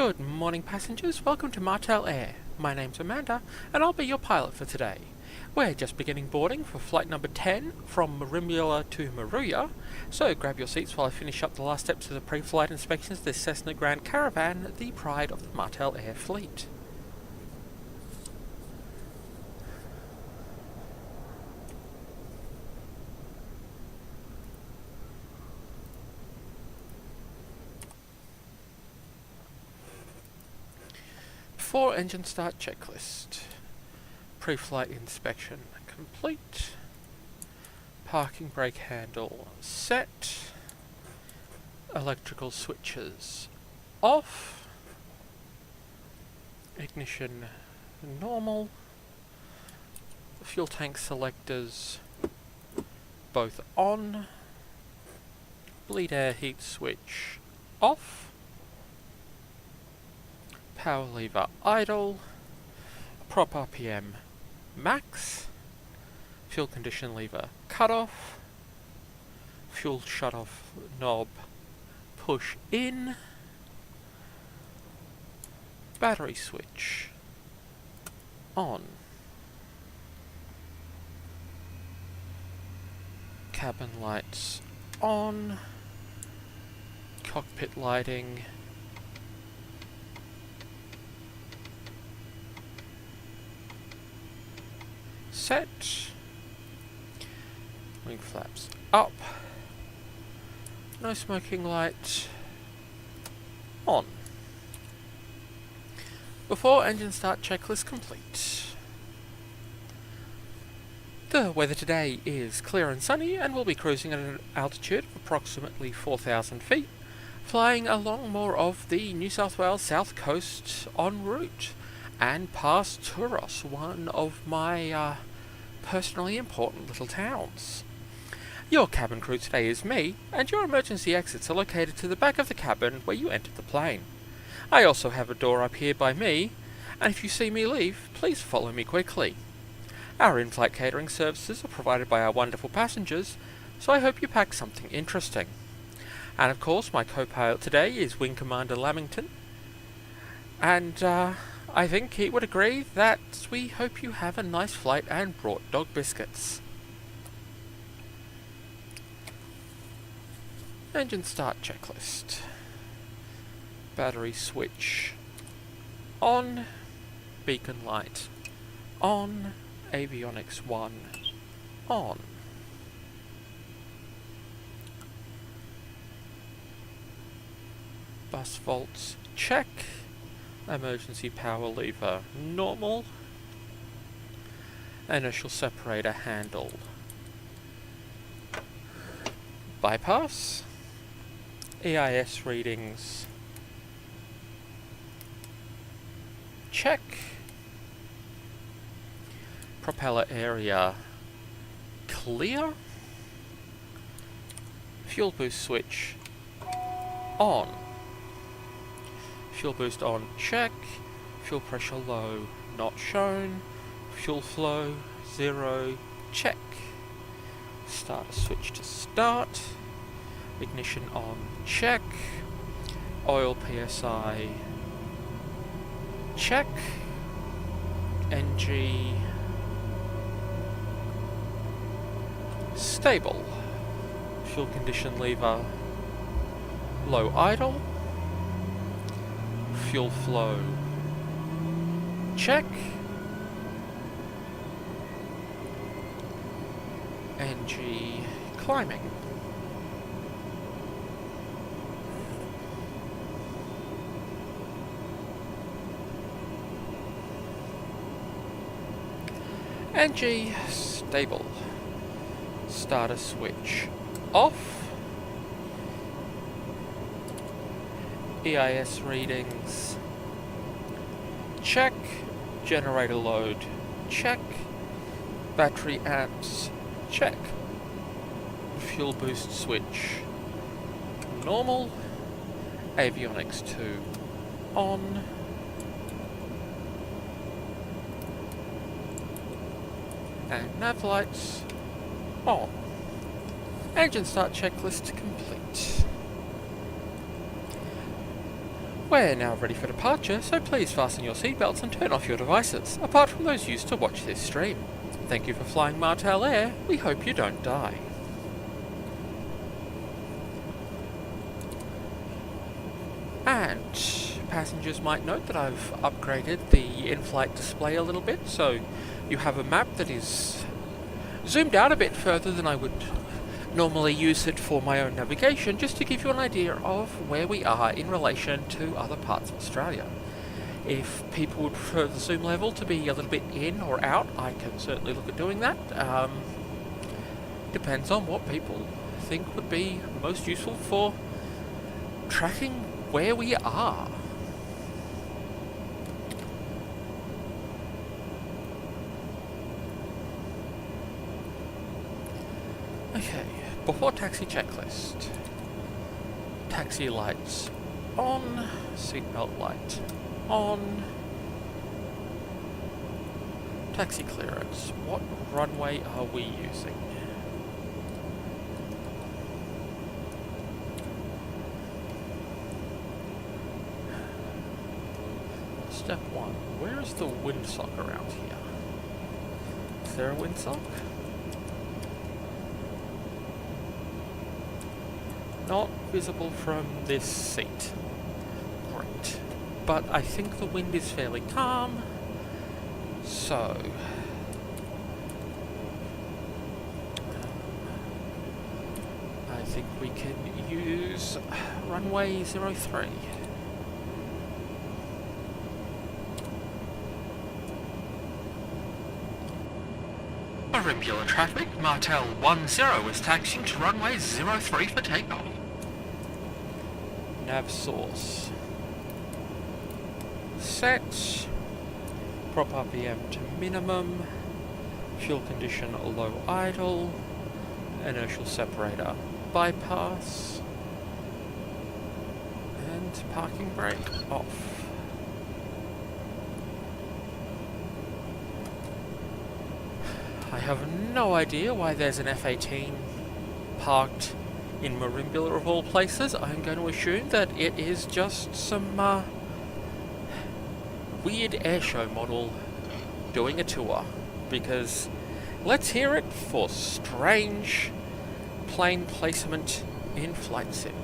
Good morning passengers, welcome to Martel Air. My name's Amanda and I'll be your pilot for today. We're just beginning boarding for flight number 10 from Merimbula to Moruya, so grab your seats while I finish up the last steps of the pre-flight inspections of this Cessna Grand Caravan, the pride of the Martel Air fleet. Before engine start checklist. Pre-flight inspection complete. Parking brake handle set. Electrical switches off. Ignition normal. Fuel tank selectors both on. Bleed air heat switch off. Power lever idle, prop RPM max, fuel condition lever cut off, fuel shut off knob push in, battery switch on, cabin lights on, cockpit lighting set, wing flaps up, no smoking light on. Before engine start checklist complete. The weather today is clear and sunny and we'll be cruising at an altitude of approximately 4,000 feet, flying along more of the New South Wales south coast en route and past Turos, one of my personally important little towns. Your cabin crew today is me, and your emergency exits are located to the back of the cabin where you entered the plane. I also have a door up here by me, and if you see me leave, please follow me quickly. Our in-flight catering services are provided by our wonderful passengers, so I hope you pack something interesting. And of course, my co-pilot today is Wing Commander Lamington, and I think he would agree that we hope you have a nice flight and brought dog biscuits. Engine start checklist. Battery switch on, beacon light on, avionics 1 on. Bus volts check. Emergency power lever normal. Inertial separator handle bypass. EIS readings check. Propeller area clear. Fuel boost switch on. Fuel boost on, check. Fuel pressure low, not shown. Fuel flow, 0, check. Starter switch to start. Ignition on, check. Oil PSI, check. NG, stable. Fuel condition lever, low idle. Fuel flow check. NG climbing. NG stable. Starter switch off. EIS readings check. Generator load check. Battery amps check. Fuel boost switch normal. Avionics 2 on. And nav lights on. Engine start checklist complete. We're now ready for departure, so please fasten your seatbelts and turn off your devices, apart from those used to watch this stream. Thank you for flying Martel Air. We hope you don't die. And passengers might note that I've upgraded the in-flight display a little bit, so you have a map that is zoomed out a bit further than I would normally use it for my own navigation, just to give you an idea of where we are in relation to other parts of Australia. If people would prefer the zoom level to be a little bit in or out, I can certainly look at doing that. Depends on what people think would be most useful for tracking where we are. Okay, before taxi checklist. Taxi lights on, seatbelt light on. Taxi clearance. What runway are we using? Step 1. Where is the windsock around here? Is there a windsock? Not visible from this seat. Great. But I think the wind is fairly calm, so I think we can use runway 03. Merimbula traffic, Martel 10 is taxiing to runway 03 for takeoff. Nav source. Set. Prop RPM to minimum. Fuel condition low idle. Inertial separator bypass. And parking brake off. I have no idea why there's an F-18 parked in Merimbula of all places. I'm going to assume that it is just some weird airshow model doing a tour, because let's hear it for strange plane placement in Flight Sim.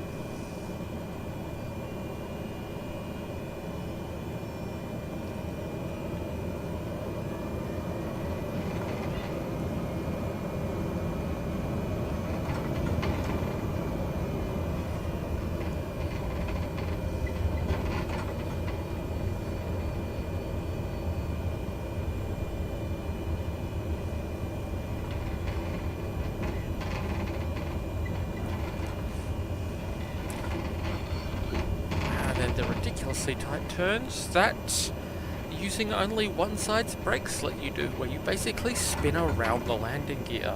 The ridiculously tight turns that using only one side's brakes let you do, where you basically spin around the landing gear.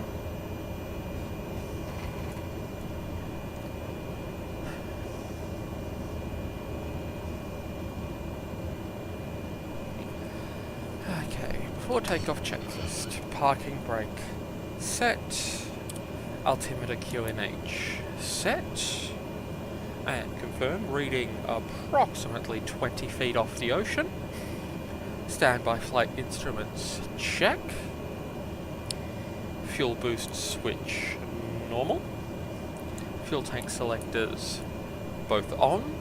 Okay, before takeoff checklist. Parking brake set. Altimeter QNH set. And confirm, reading approximately 20 feet off the ocean. Standby flight instruments check. Fuel boost switch normal. Fuel tank selectors both on.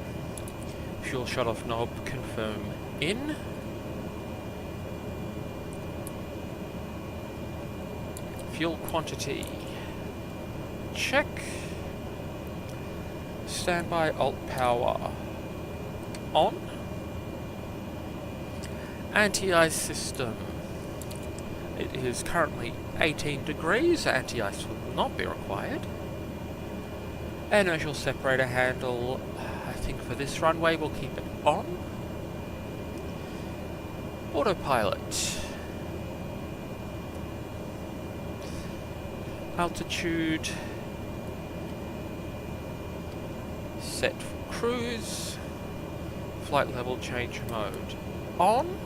Fuel shut-off knob confirm in. Fuel quantity check. Standby alt power on. Anti-ice system. It is currently 18 degrees. Anti-ice will not be required. Inertial separator handle, I think for this runway we'll keep it on. Autopilot. Altitude. Set for cruise. Flight level change mode on.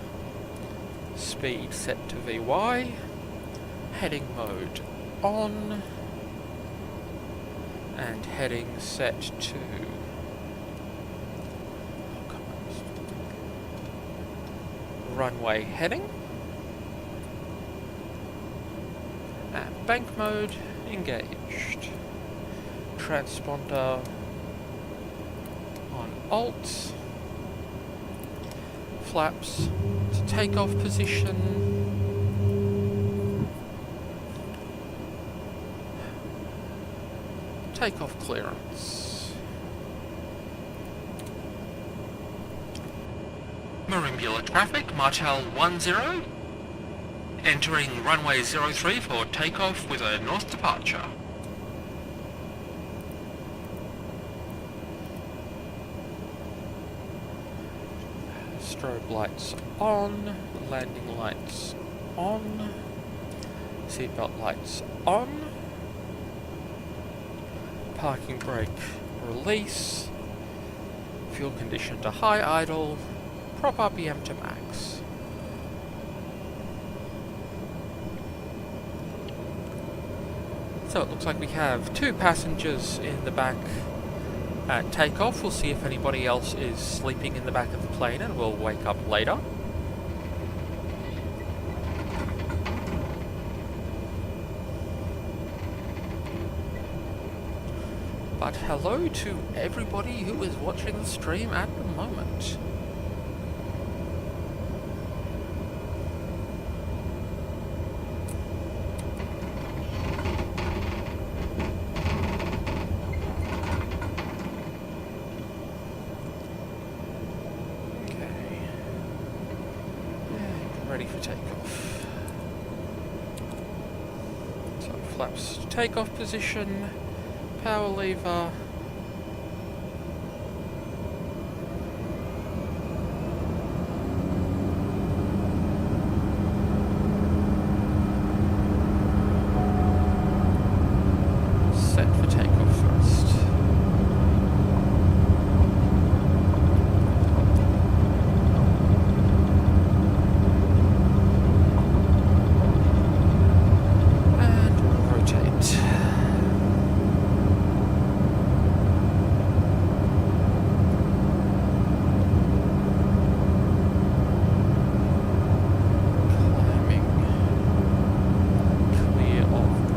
Speed set to VY. Heading mode on. And heading set to... Oh, come on. runway heading. And bank mode engaged. Transponder on alt. Flaps to takeoff position. Takeoff clearance. Merimbula traffic, Martel 10. Entering runway 03 for takeoff with a north departure. Strobe lights on, landing lights on, seatbelt lights on, parking brake release, fuel condition to high idle, prop RPM to max. So it looks like we have 2 passengers in the back at takeoff. We'll see if anybody else is sleeping in the back of the plane and we'll wake up later. But hello to everybody who is watching the stream at the moment. Ready for takeoff. So flaps to takeoff position, power lever, set for takeoff first.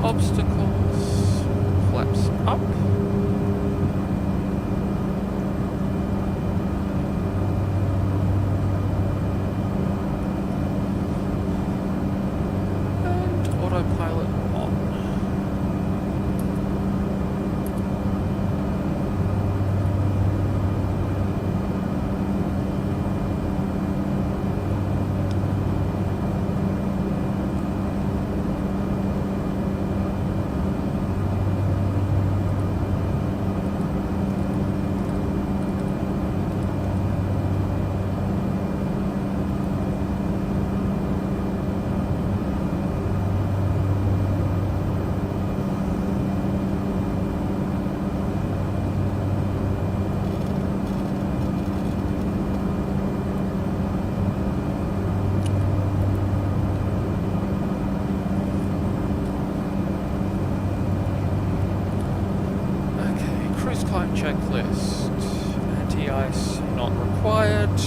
Obstacles, flaps up, and autopilot on. Climb checklist. Anti-ice not required.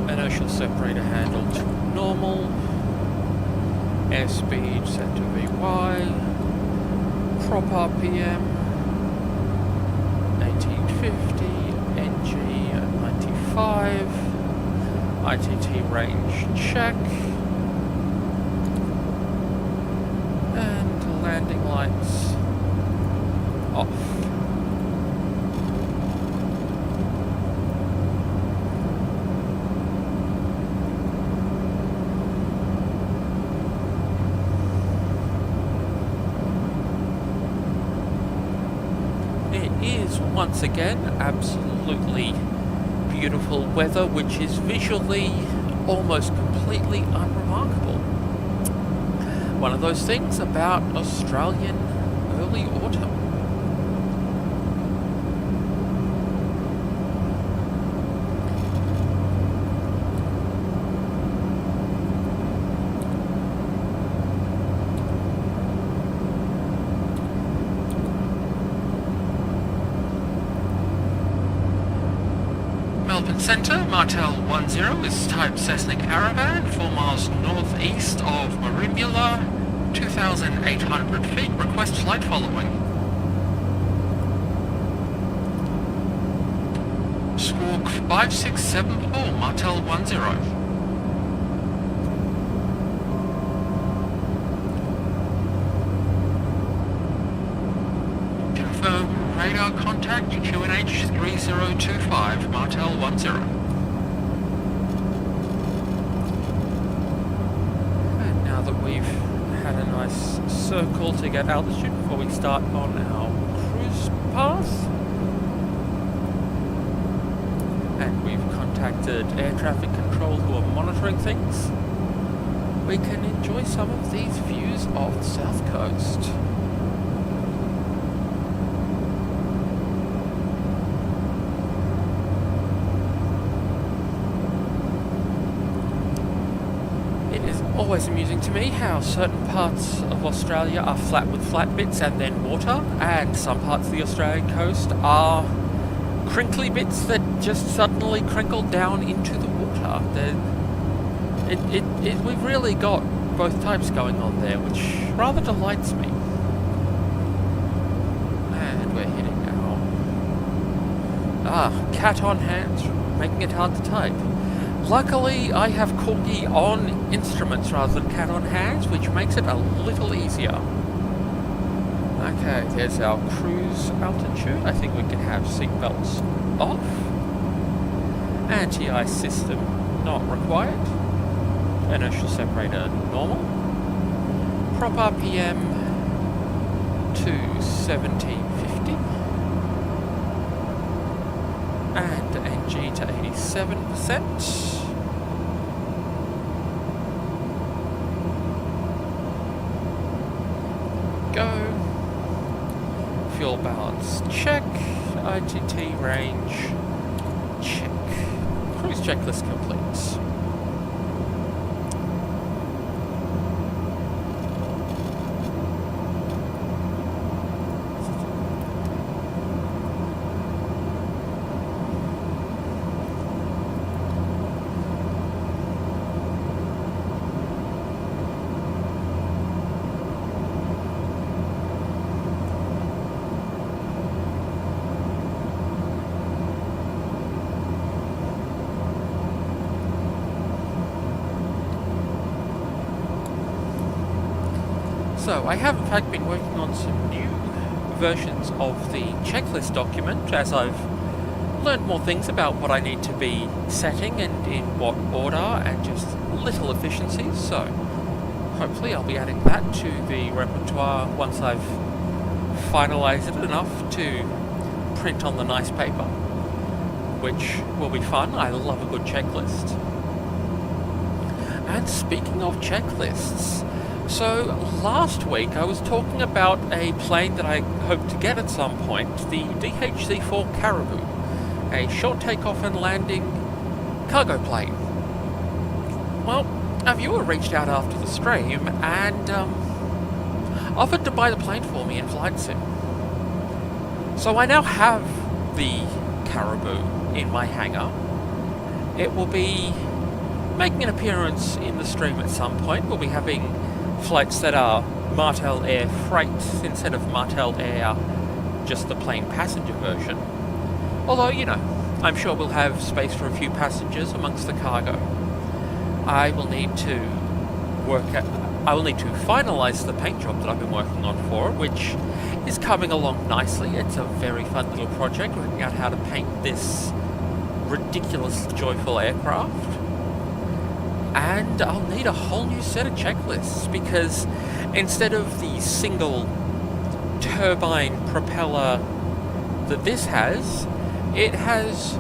Inertial separator handle to normal. Airspeed set to VY. Prop RPM 1850. NG at 95. ITT range check. And landing lights off. It is once again absolutely beautiful weather, which is visually almost completely unremarkable. One of those things about Australian early autumn. Centre, Martel 10 is type Cessna Caravan, 4 miles northeast of Merimbula, 2,800 feet, request flight following. Squawk 5674, Martel 10. Radar contact QNH 3025, Martel 10. And now that we've had a nice circle to get altitude before we start on our cruise path, and we've contacted air traffic control who are monitoring things, we can enjoy some of these views of the south coast. Always amusing to me how certain parts of Australia are flat with flat bits and then water, and some parts of the Australian coast are crinkly bits that just suddenly crinkle down into the water. We've really got both types going on there, which rather delights me. And we're hitting our cat on hands, making it hard to type. Luckily, I have Corgi on instruments rather than cat on hands, which makes it a little easier. Okay, there's our cruise altitude. I think we can have seatbelts off. Anti-ice system not required. Inertial separator normal. Prop RPM to 1750. And NG to 87%. Go. Fuel balance check. ITT range check. Cruise checklist complete. So, I have in fact been working on some new versions of the checklist document as I've learned more things about what I need to be setting and in what order and just little efficiencies, so hopefully I'll be adding that to the repertoire once I've finalised it enough to print on the nice paper, which will be fun. I love a good checklist. And speaking of checklists, so last week I was talking about a plane that I hope to get at some point, the DHC-4 Caribou, a short takeoff and landing cargo plane. Well, a viewer reached out after the stream and offered to buy the plane for me in Flight Sim. So I now have the Caribou in my hangar. It will be making an appearance in the stream at some point. We'll be having flights that are Martel Air freight instead of Martel Air, just the plain passenger version. Although, you know, I'm sure we'll have space for a few passengers amongst the cargo. I will need to finalise the paint job that I've been working on for it, which is coming along nicely. It's a very fun little project, working out how to paint this ridiculous, joyful aircraft. And I'll need a whole new set of checklists, because instead of the single turbine propeller that this has, it has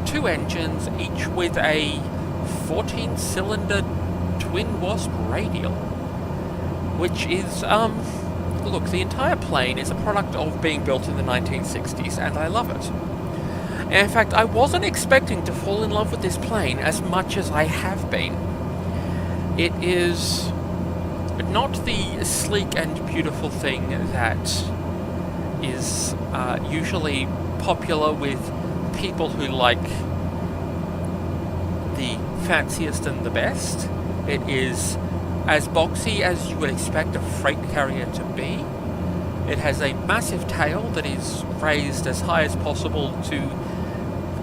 two engines, each with a 14-cylinder twin wasp radial, which is, look, the entire plane is a product of being built in the 1960s, and I love it. In fact, I wasn't expecting to fall in love with this plane as much as I have been. It is not the sleek and beautiful thing that is usually popular with people who like fanciest and the best. It is as boxy as you would expect a freight carrier to be. It has a massive tail that is raised as high as possible to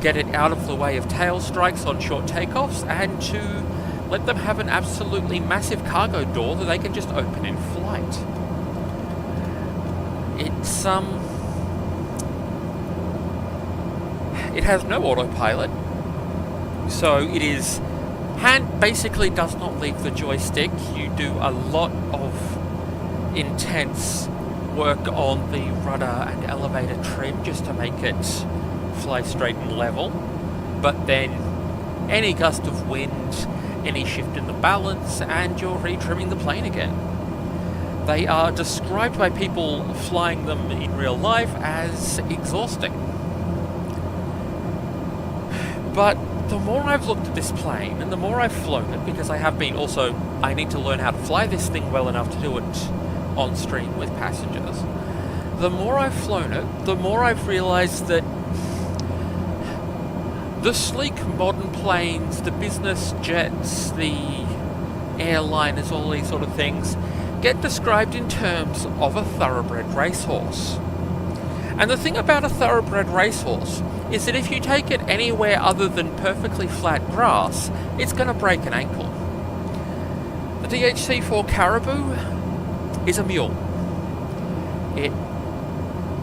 get it out of the way of tail strikes on short takeoffs, and to let them have an absolutely massive cargo door that they can just open in flight. It has no autopilot, so it is basically does not leave the joystick. You do a lot of intense work on the rudder and elevator trim just to make it fly straight and level, but then any gust of wind, any shift in the balance, and you're retrimming the plane again. They are described by people flying them in real life as exhausting. But the more I've looked at this plane, and the more I've flown it, because I need to learn how to fly this thing well enough to do it on stream with passengers. The more I've flown it, the more I've realised that the sleek modern planes, the business jets, the airliners, all these sort of things, get described in terms of a thoroughbred racehorse. And the thing about a thoroughbred racehorse is that if you take it anywhere other than perfectly flat grass, it's going to break an ankle. The DHC-4 Caribou is a mule. It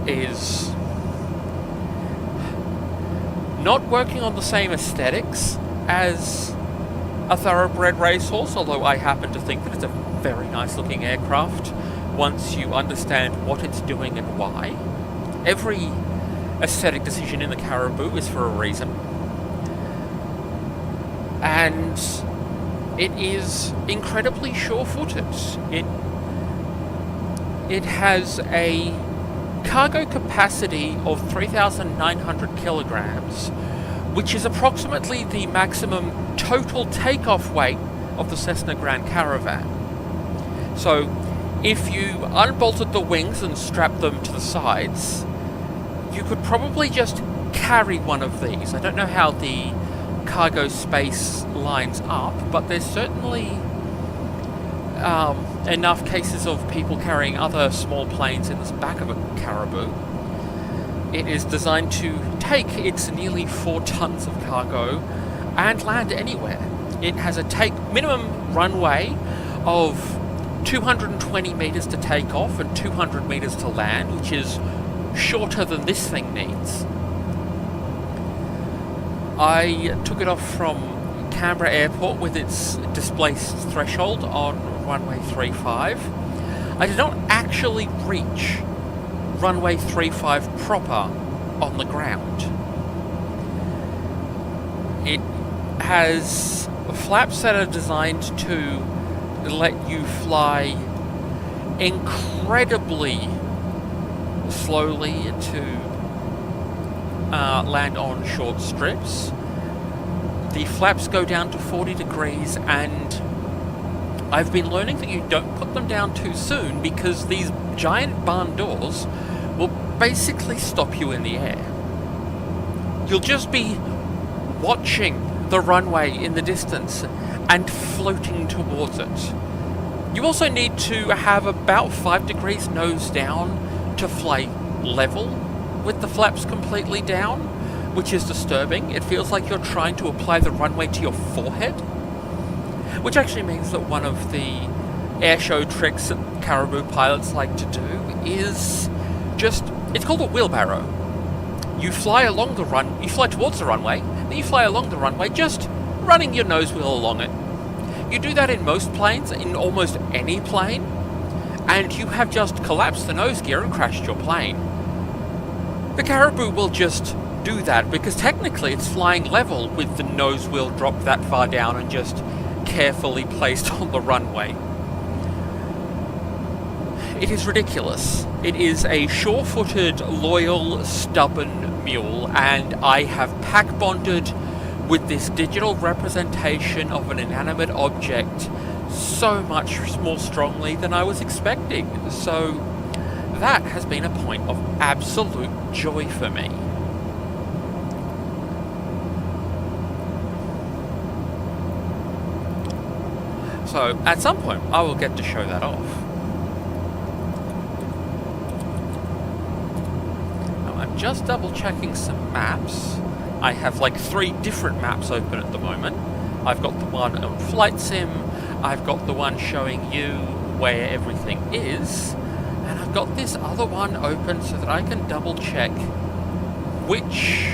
is not working on the same aesthetics as a thoroughbred racehorse, although I happen to think that it's a very nice looking aircraft once you understand what it's doing and why. Every aesthetic decision in the Caribou is for a reason. And it is incredibly sure-footed. It has a cargo capacity of 3,900 kilograms, which is approximately the maximum total takeoff weight of the Cessna Grand Caravan. So, if you unbolted the wings and strapped them to the sides, you could probably just carry one of these. I don't know how the cargo space lines up, but there's certainly enough cases of people carrying other small planes in the back of a Caribou. It is designed to take its nearly 4 tons of cargo and land anywhere. It has a minimum runway of 220 meters to take off and 200 meters to land, which is shorter than this thing needs. I took it off from Canberra Airport with its displaced threshold on runway 35. I did not actually reach runway 35 proper on the ground. It has flaps that are designed to let you fly incredibly slowly to land on short strips. The flaps go down to 40 degrees, and I've been learning that you don't put them down too soon because these giant barn doors will basically stop you in the air. You'll just be watching the runway in the distance and floating towards it. You also need to have about 5 degrees nose down to fly level with the flaps completely down, which is disturbing. It feels like you're trying to apply the runway to your forehead, which actually means that one of the airshow tricks that Caribou pilots like to do is it's called a wheelbarrow. You fly towards the runway, then you fly along the runway, just running your nose wheel along it. You do that in most planes, in almost any plane, and you have just collapsed the nose gear and crashed your plane. The Caribou will just do that because technically it's flying level with the nose wheel dropped that far down and just carefully placed on the runway. It is ridiculous. It is a sure-footed, loyal, stubborn mule, and I have pack-bonded with this digital representation of an inanimate object so much more strongly than I was expecting. So that has been a point of absolute joy for me. So at some point I will get to show that off. Now, I'm just double checking some maps. I have like 3 different maps open at the moment. I've got the one on Flight Sim, I've got the one showing you where everything is, and I've got this other one open so that I can double check which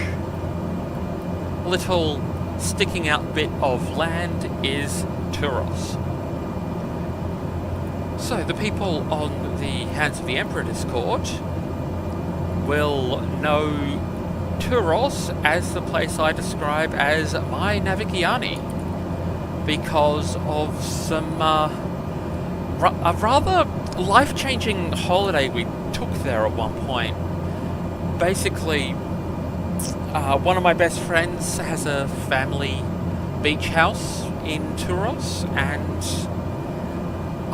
little sticking out bit of land is Turos. So the people on the Hands of the Emperor Discord will know Turos as the place I describe as my Navigiani, because of some a rather life-changing holiday we took there at one point. Basically, one of my best friends has a family beach house in Turos, and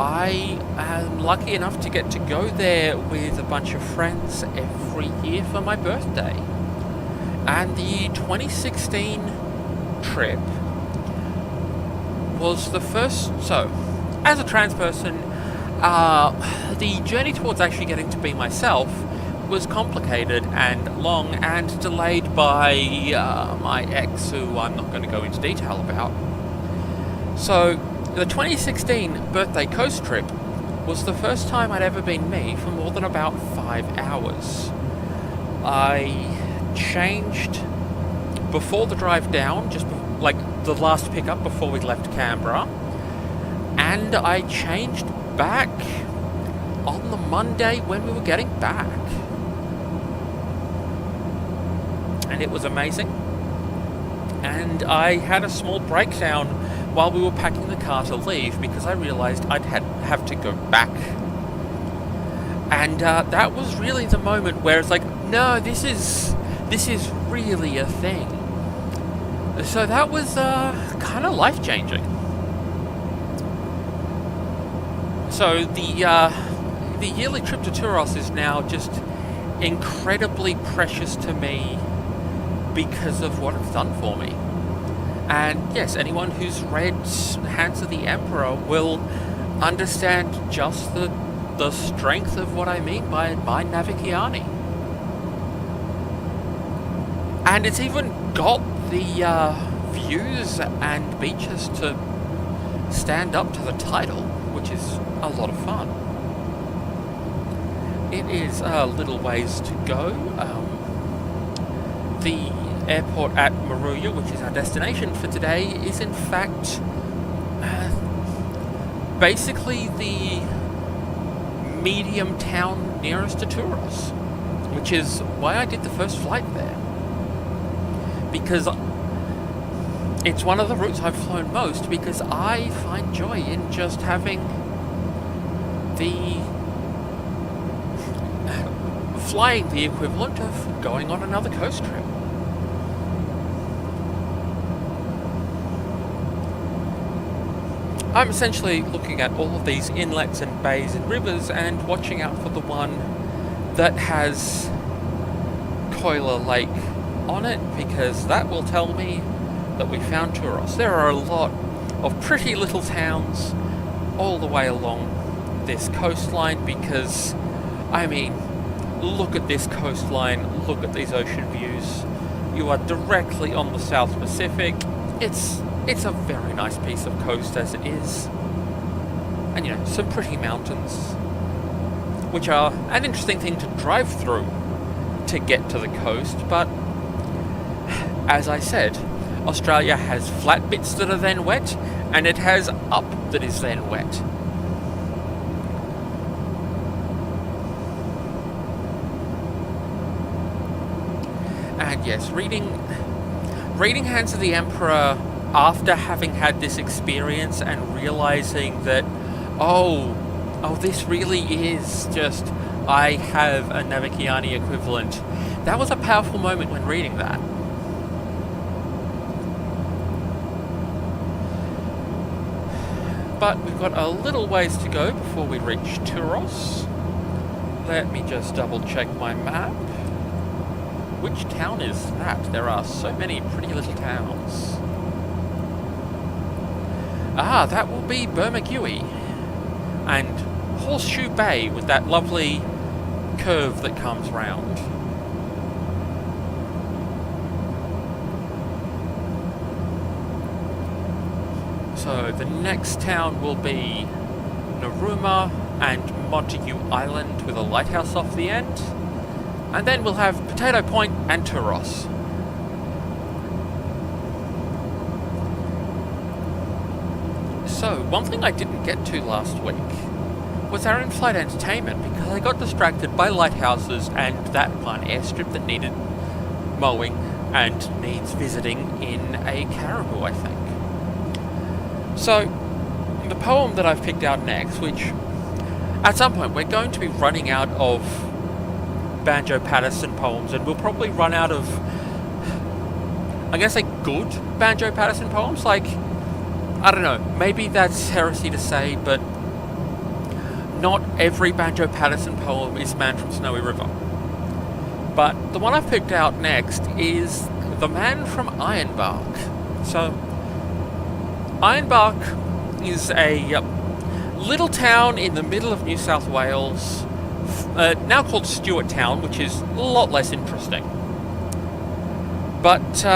I am lucky enough to get to go there with a bunch of friends every year for my birthday. And the 2016 trip was the first. So, as a trans person, the journey towards actually getting to be myself was complicated and long and delayed by my ex, who I'm not going to go into detail about. So, the 2016 birthday coast trip was the first time I'd ever been me for more than about 5 hours. I changed before the drive down, just like the last pickup before we left Canberra, and I changed back on the Monday when we were getting back. And it was amazing. And I had a small breakdown while we were packing the car to leave because I realised I'd have to go back. And that was really the moment where it's like, no, this is really a thing. So that was kind of life-changing. So the yearly trip to Turos is now just incredibly precious to me because of what it's done for me. And yes, anyone who's read Hands of the Emperor will understand just the strength of what I mean by Navigiani. And it's even got the views and beaches to stand up to the title, which is a lot of fun. It is a little ways to go. The airport at Moruya, which is our destination for today, is in fact basically the medium town nearest to Turos, which is why I did the first flight there. Because it's one of the routes I've flown most, because I find joy in just having flying the equivalent of going on another coast trip. I'm essentially looking at all of these inlets and bays and rivers and watching out for the one that has Coila Lake on it, because that will tell me that we found Turos. There are a lot of pretty little towns all the way along this coastline, because, I mean, look at this coastline, look at these ocean views. You are directly on the South Pacific. It's a very nice piece of coast as it is. And, you know, some pretty mountains, which are an interesting thing to drive through to get to the coast, but as I said, Australia has flat bits that are then wet, and it has up that is then wet. And yes, reading Hands of the Emperor after having had this experience and realizing that, oh, this really is just, I have a Navigiani equivalent. That was a powerful moment when reading that. But we've got a little ways to go before we reach Turos. Let me just double check my map. Which town is that? There are so many pretty little towns. Ah, that will be Bermagui. And Horseshoe Bay with that lovely curve that comes round. So the next town will be Narooma and Montague Island with a lighthouse off the end. And then we'll have Potato Point and Turos. So, one thing I didn't get to last week was our in-flight entertainment, because I got distracted by lighthouses and that one airstrip that needed mowing and needs visiting in a caribou, I think. So, the poem that I've picked out next, which at some point we're going to be running out of Banjo Paterson poems, and we'll probably run out of, I'm going to say, good Banjo Paterson poems. Like, I don't know, maybe that's heresy to say, but not every Banjo Paterson poem is Man from Snowy River. But the one I've picked out next is The Man from Ironbark. So, Ironbark is a little town in the middle of New South Wales, now called Stewart Town, which is a lot less interesting. But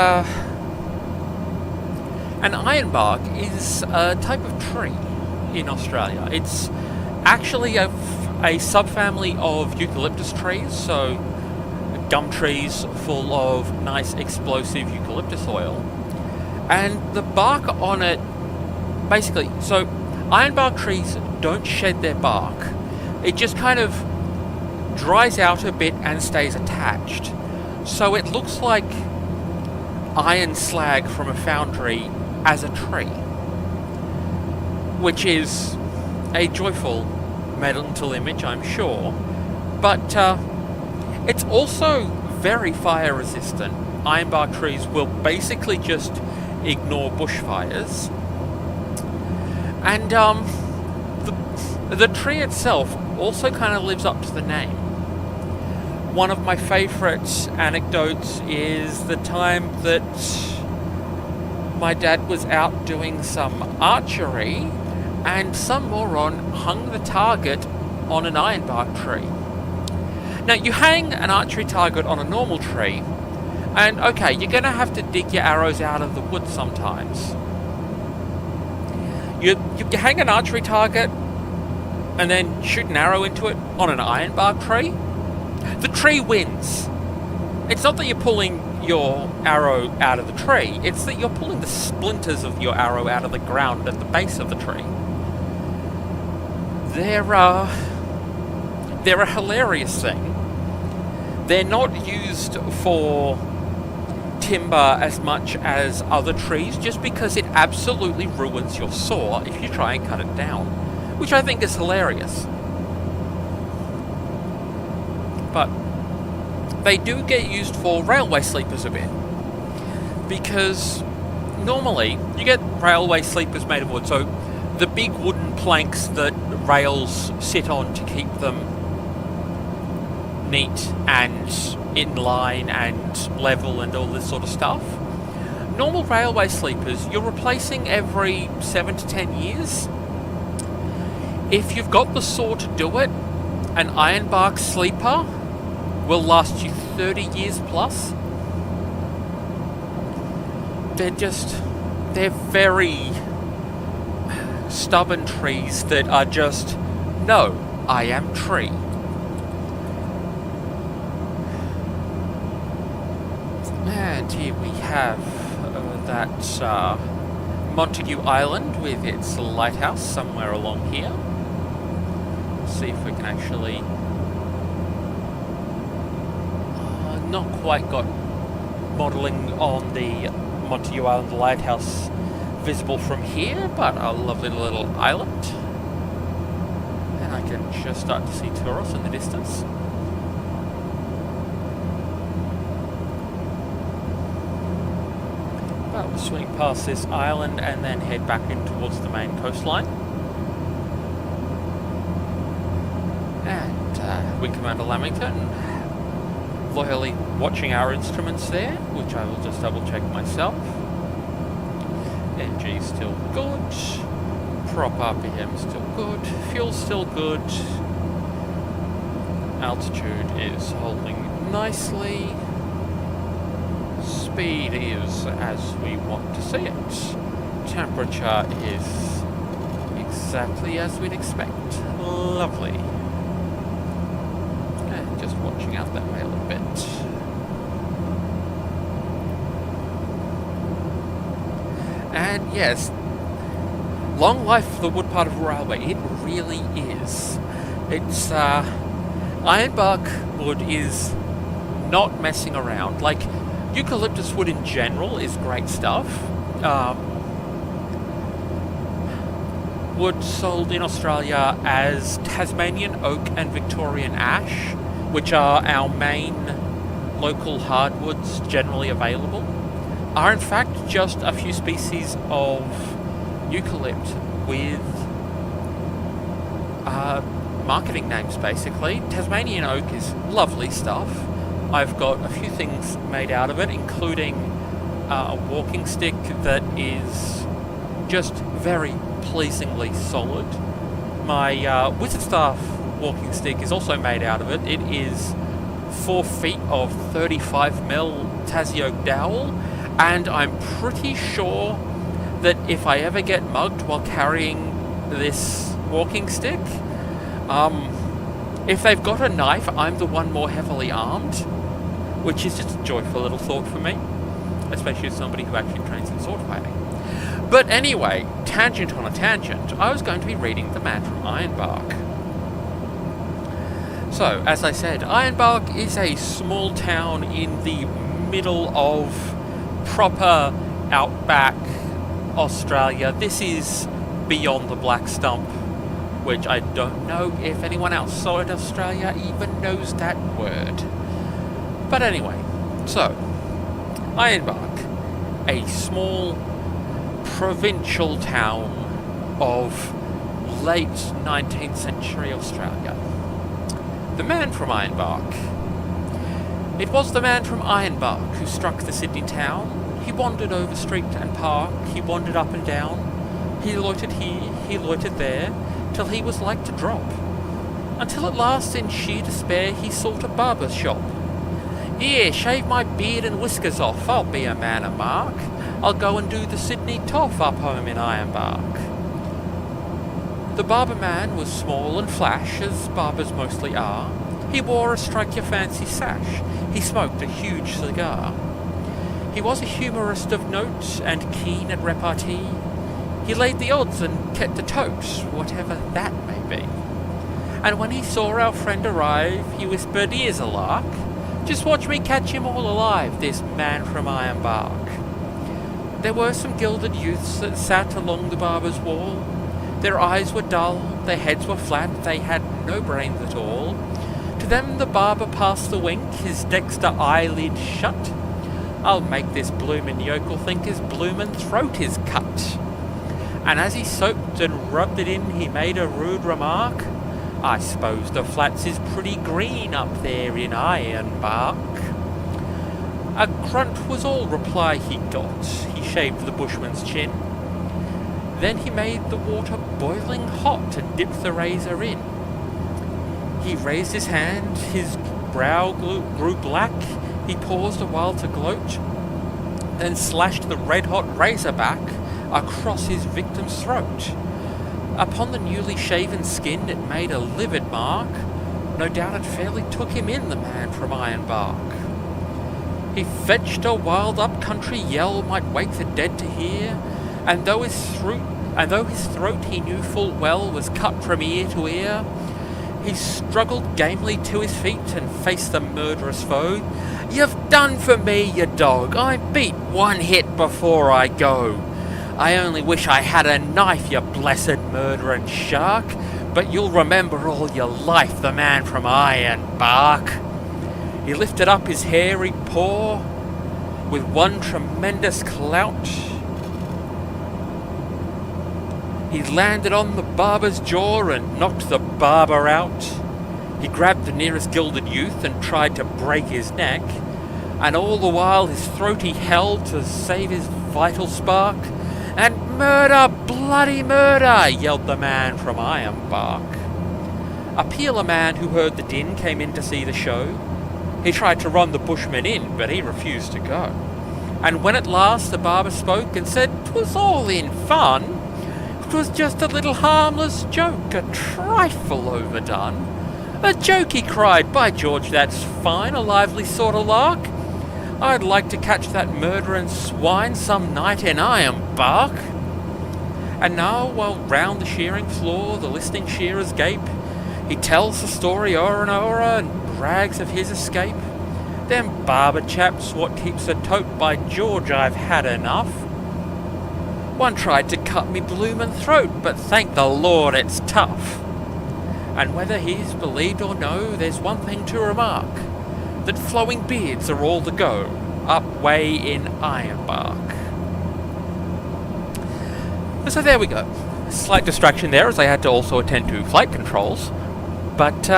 an ironbark is a type of tree in Australia. It's actually a subfamily of eucalyptus trees, so gum trees full of nice explosive eucalyptus oil. And the bark on it, basically, so ironbark trees don't shed their bark. It just kind of dries out a bit and stays attached. So it looks like iron slag from a foundry as a tree, which is a joyful mental image, I'm sure. But it's also very fire resistant. Ironbark trees will basically just ignore bushfires. And the tree itself also kind of lives up to the name. One of my favourite anecdotes is the time that my dad was out doing some archery and some moron hung the target on an ironbark tree. Now, you hang an archery target on a normal tree, and okay, you're going to have to dig your arrows out of the wood sometimes. You hang an archery target and then shoot an arrow into it on an ironbark tree, the tree wins. It's not that you're pulling your arrow out of the tree, it's that you're pulling the splinters of your arrow out of the ground at the base of the tree. They're a hilarious thing. They're not used for timber as much as other trees, just because it absolutely ruins your saw if you try and cut it down, which I think is hilarious. But they do get used for railway sleepers a bit, because normally you get railway sleepers made of wood, so the big wooden planks that rails sit on to keep them neat and in line and level and all this sort of stuff. Normal railway sleepers you're replacing every 7 to 10 years. If you've got the saw to do it, an ironbark sleeper will last you 30 years plus. They're very stubborn trees that are just, no, I am tree. And here we have that Montague Island with its lighthouse somewhere along here. Let's see if we can actually... not quite got modelling on the Montague Island lighthouse visible from here, but a lovely little island. And I can just start to see Turos in the distance. But we'll swing past this island and then head back in towards the main coastline. And Wing Commander Lamington loyally watching our instruments there, which I will just double check myself. NG still good. Prop RPM still good, fuel's still good, altitude is holding nicely, speed is as we want to see it, temperature is exactly as we'd expect. Lovely. And just watching out that way a little bit. And yes, long life for the wood part of a railway, it really is. It's, Ironbark wood is not messing around. Like, eucalyptus wood in general is great stuff. Wood sold in Australia as Tasmanian oak and Victorian ash, which are our main local hardwoods generally available, are in fact just a few species of eucalypt with marketing names, basically. Tasmanian oak is lovely stuff. I've got a few things made out of it, including a walking stick that is just very pleasingly solid. My Wizard Staff walking stick is also made out of it. It is 4 feet of 35mm Tassie oak dowel, and I'm pretty sure that if I ever get mugged while carrying this walking stick, if they've got a knife, I'm the one more heavily armed, which is just a joyful little thought for me, especially as somebody who actually trains in sword fighting. But anyway, tangent on a tangent, I was going to be reading The Man from Ironbark. So, as I said, Ironbark is a small town in the middle of proper outback Australia. This is beyond the Black Stump, which I don't know if anyone outside Australia even knows that word. But anyway, so, Ironbark, a small provincial town of late 19th century Australia. The man from Ironbark. It was the man from Ironbark who struck the Sydney town. He wandered over street and park, he wandered up and down, he loitered here, he loitered there, till he was like to drop. Until at last, in sheer despair, he sought a barber's shop. "Here, shave my beard and whiskers off, I'll be a man of mark. I'll go and do the Sydney toff up home in Ironbark." The barber man was small and flash, as barbers mostly are. He wore a strike-your-fancy sash. He smoked a huge cigar. He was a humorist of note and keen at repartee. He laid the odds and kept the tote, whatever that may be. And when he saw our friend arrive, he whispered, "Here's a lark. Just watch me catch him all alive, this man from Ironbark." There were some gilded youths that sat along the barber's wall. Their eyes were dull, their heads were flat, they had no brains at all. To them the barber passed the wink, his dexter eyelid shut. "I'll make this bloomin' yokel think his bloomin' throat is cut." And as he soaped and rubbed it in, he made a rude remark. "I suppose the flats is pretty green up there in Ironbark." A grunt was all reply he got. He shaved the bushman's chin. Then he made the water boiling hot and dipped the razor in. He raised his hand, his brow grew black. He paused a while to gloat, then slashed the red-hot razor back across his victim's throat. Upon the newly shaven skin it made a livid mark. No doubt it fairly took him in, the man from Ironbark. He fetched a wild up-country yell might wake the dead to hear, and though his throat he knew full well was cut from ear to ear, he struggled gamely to his feet and faced the murderous foe. "You've done for me, you dog. I beat one hit before I go. I only wish I had a knife, you blessed murdering shark. But you'll remember all your life the man from Ironbark." He lifted up his hairy paw with one tremendous clout. He landed on the barber's jaw and knocked the barber out. He grabbed the nearest gilded youth and tried to break his neck, and all the while his throat he held to save his vital spark, And murder, bloody murder, yelled the man from Ironbark. A peeler man who heard the din came in to see the show. He tried to run the bushman in, but he refused to go. And when at last the barber spoke and said 'twas all in fun, 'twas just a little harmless joke, a trifle overdone. A joke, he cried, by George, that's fine, a lively sort of lark. I'd like to catch that murdering swine some night in Ironbark. And now, while round the shearing floor the listening shearers gape, he tells the story o'er and o'er and brags of his escape. Them barber chaps what keeps a tote, by George, I've had enough. One tried to cut me bloomin' throat, but thank the Lord it's tough. And whether he's believed or no, there's one thing to remark, that flowing beards are all the go, up way in Ironbark. So there we go. Slight distraction there, as I had to also attend to flight controls. But,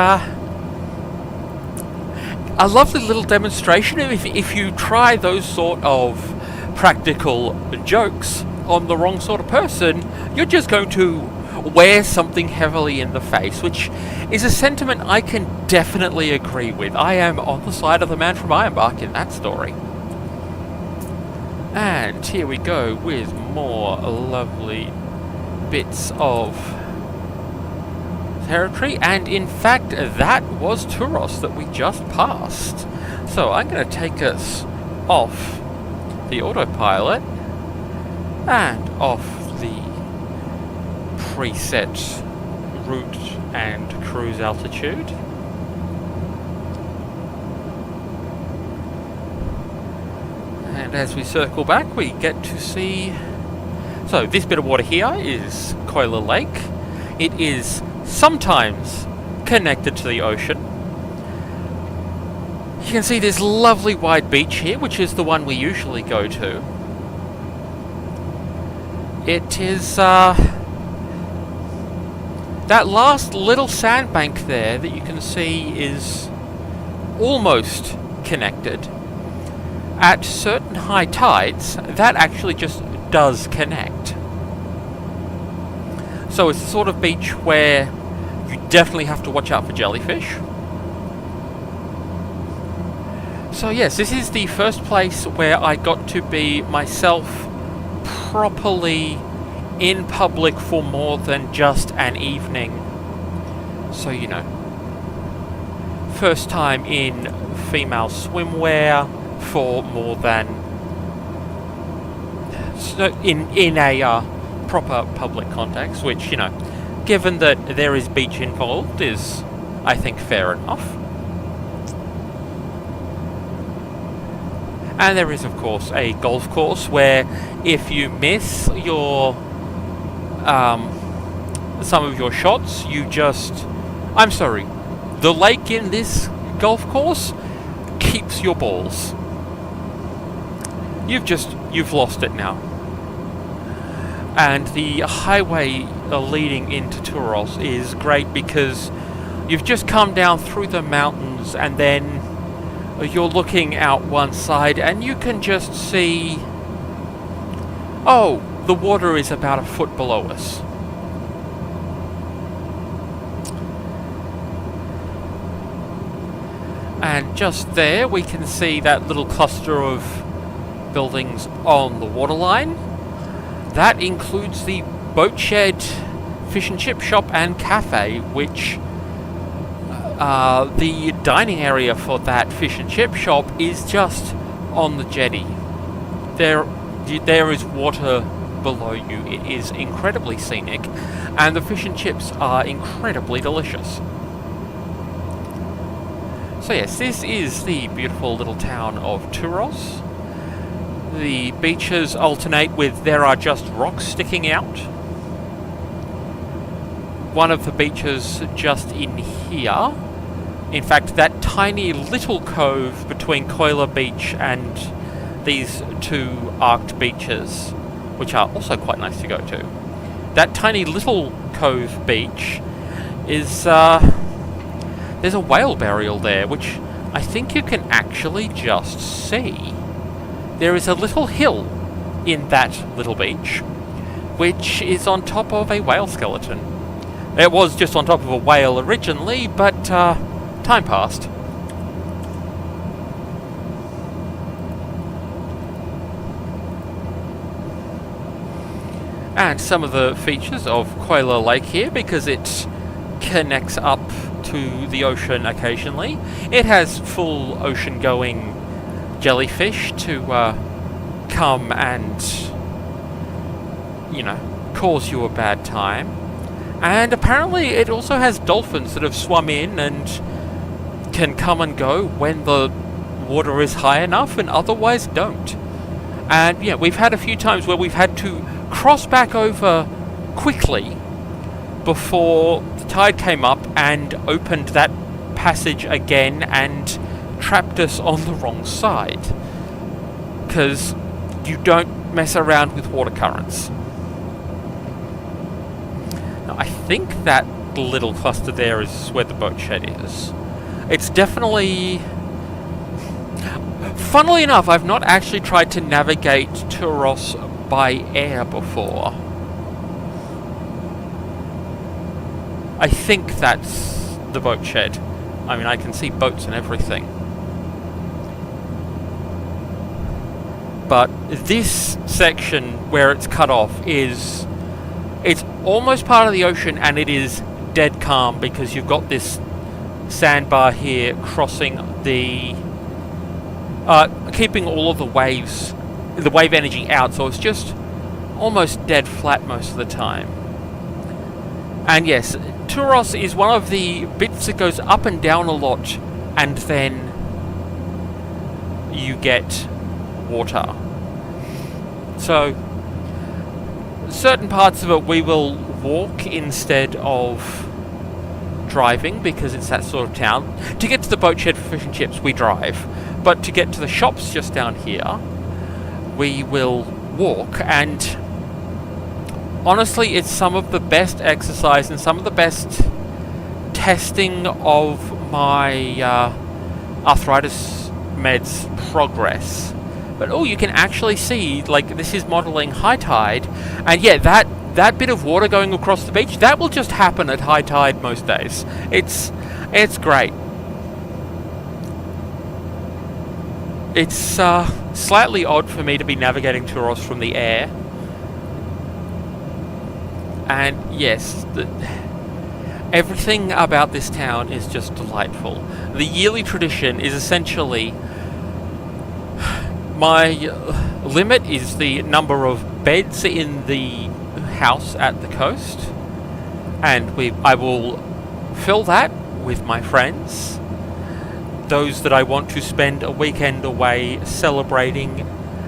a lovely little demonstration if you try those sort of practical jokes on the wrong sort of person, you're just going to wear something heavily in the face, which is a sentiment I can definitely agree with. I am on the side of the man from Ironbark in that story. And here we go with more lovely bits of territory, and in fact that was Turos that we just passed. So I'm going to take us off the autopilot and off the preset route and cruise altitude. And as we circle back, we get to see... So this bit of water here is Coiler Lake. It is sometimes connected to the ocean. You can see this lovely wide beach here, which is the one we usually go to. It is that last little sandbank there that you can see is almost connected. At certain high tides, that actually just does connect. So it's the sort of beach where you definitely have to watch out for jellyfish. So yes, this is the first place where I got to be myself properly in public for more than just an evening. So, you know, first time in female swimwear for more than in a proper public context, which, you know, given that there is beach involved, is, I think, fair enough. And there is, of course, a golf course where if you miss your some of your shots, you just... I'm sorry, the lake in this golf course keeps your balls. You've lost it now. And the highway leading into Turos is great because you've just come down through the mountains and then you're looking out one side and you can just see... Oh, the water is about a foot below us. And just there we can see that little cluster of buildings on the waterline. That includes the boat shed, fish and chip shop and cafe, which the dining area for that fish and chip shop is just on the jetty. There is water below you. It is incredibly scenic, and the fish and chips are incredibly delicious. So yes, this is the beautiful little town of Turos. The beaches alternate with there are just rocks sticking out. One of the beaches just in here, in fact that tiny little cove between Coiler Beach and these two arced beaches, which are also quite nice to go to. That tiny little cove beach is, there's a whale burial there, which I think you can actually just see. There is a little hill in that little beach, which is on top of a whale skeleton. It was just on top of a whale originally, but time passed. And some of the features of Quayler Lake here, because it connects up to the ocean occasionally. It has full ocean-going jellyfish to come and, cause you a bad time. And apparently it also has dolphins that have swum in and can come and go when the water is high enough and otherwise don't. And yeah, we've had a few times where we've had to cross back over quickly before the tide came up and opened that passage again and trapped us on the wrong side. Because you don't mess around with water currents. Now, I think that little cluster there is where the boat shed is. It's definitely... Funnily enough, I've not actually tried to navigate Turos by air before. I think that's the boat shed. I mean, I can see boats and everything. But this section where it's cut off it's almost part of the ocean, and it is dead calm because you've got this sandbar here crossing the keeping all of the waves, the wave energy out, so it's just almost dead flat most of the time. And yes, Turos is one of the bits that goes up and down a lot, and then you get water. So certain parts of it we will walk instead of driving, because it's that sort of town. To get to the boat shed for fish and chips we drive, but to get to the shops just down here we will walk. And honestly, it's some of the best exercise and some of the best testing of my arthritis meds progress. But you can actually see, like, this is modelling high tide, and yeah, that bit of water going across the beach, that will just happen at high tide most days. It's great. It's slightly odd for me to be navigating Turos from the air. And yes, everything about this town is just delightful. The yearly tradition is essentially... My limit is the number of beds in the house at the coast, and I will fill that with my friends, those that I want to spend a weekend away celebrating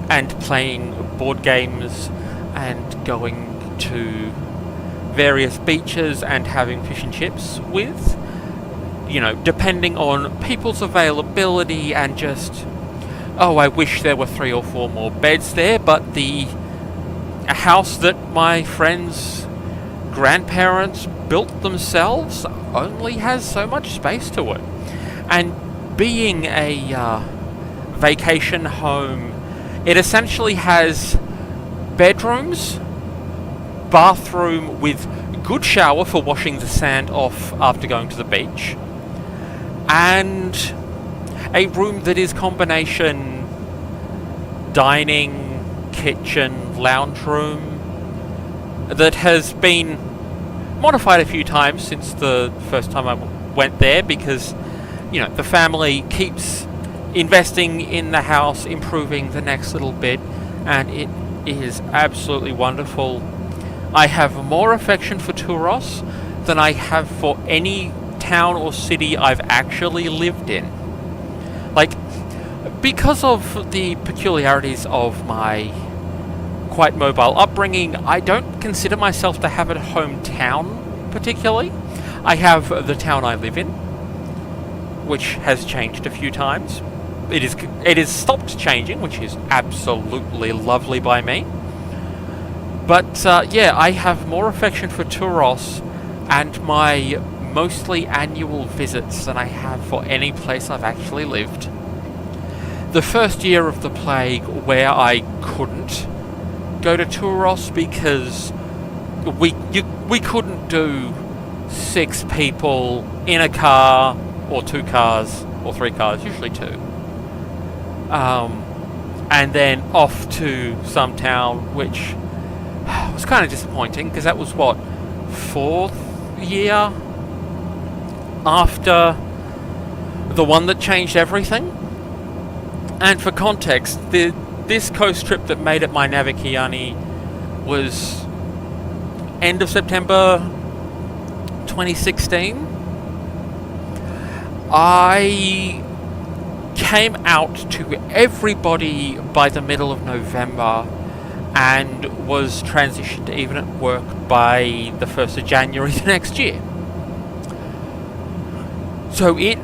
and playing board games and going to various beaches and having fish and chips with, depending on people's availability and just... I wish there were 3 or 4 more beds there, but a house that my friends' grandparents built themselves only has so much space to it. And being a vacation home, it essentially has bedrooms, bathroom with good shower for washing the sand off after going to the beach, and a room that is combination dining, kitchen, lounge room, that has been modified a few times since the first time I went there, because the family keeps investing in the house, improving the next little bit, and it is absolutely wonderful. I have more affection for Turos than I have for any town or city I've actually lived in. Like, because of the peculiarities of my quite mobile upbringing, I don't consider myself to have a hometown particularly. I have the town I live in, which has changed a few times. It is stopped changing, which is absolutely lovely by me. But yeah, I have more affection for Turos and my mostly annual visits than I have for any place I've actually lived. The first year of the plague, where I couldn't go to Turos because we couldn't do 6 people in a car, or 2 cars, or 3 cars, usually 2. And then off to some town, which was kind of disappointing, because that was, what, 4th year after the one that changed everything? And for context, this coast trip that made it my Navikiani was end of September 2016. I came out to everybody by the middle of November and was transitioned to even at work by the 1st of January the next year. So it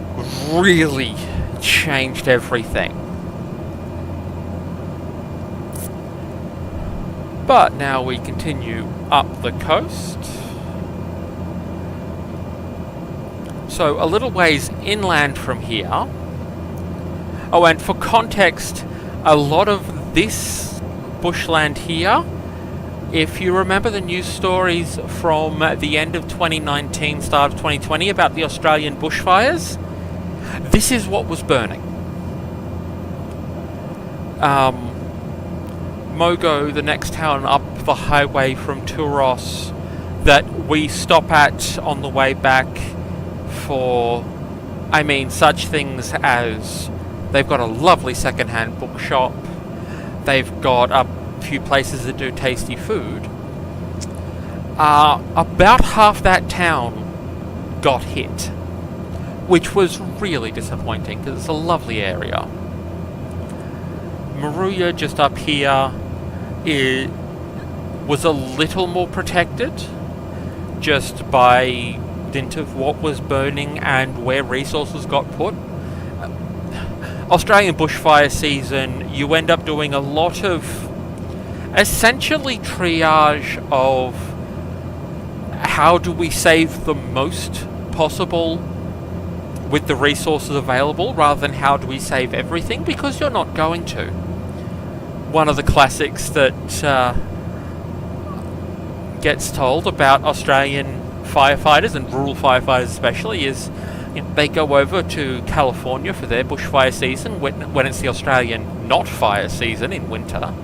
really changed everything. But now we continue up the coast. So a little ways inland from here. Oh, and for context, a lot of this bushland here, if you remember the news stories from the end of 2019, start of 2020 about the Australian bushfires, this is what was burning. Mogo, the next town up the highway from Turos that we stop at on the way back for, such things as they've got a lovely second-hand bookshop, they've got a few places that do tasty food. About half that town got hit, which was really disappointing because it's a lovely area. Moruya, just up here, it was a little more protected just by dint of what was burning and where resources got put. Australian bushfire season, you end up doing a lot of essentially triage of how do we save the most possible with the resources available rather than how do we save everything, because you're not going to. One of the classics that gets told about Australian firefighters, and rural firefighters especially, is they go over to California for their bushfire season when it's the Australian not fire season in winter,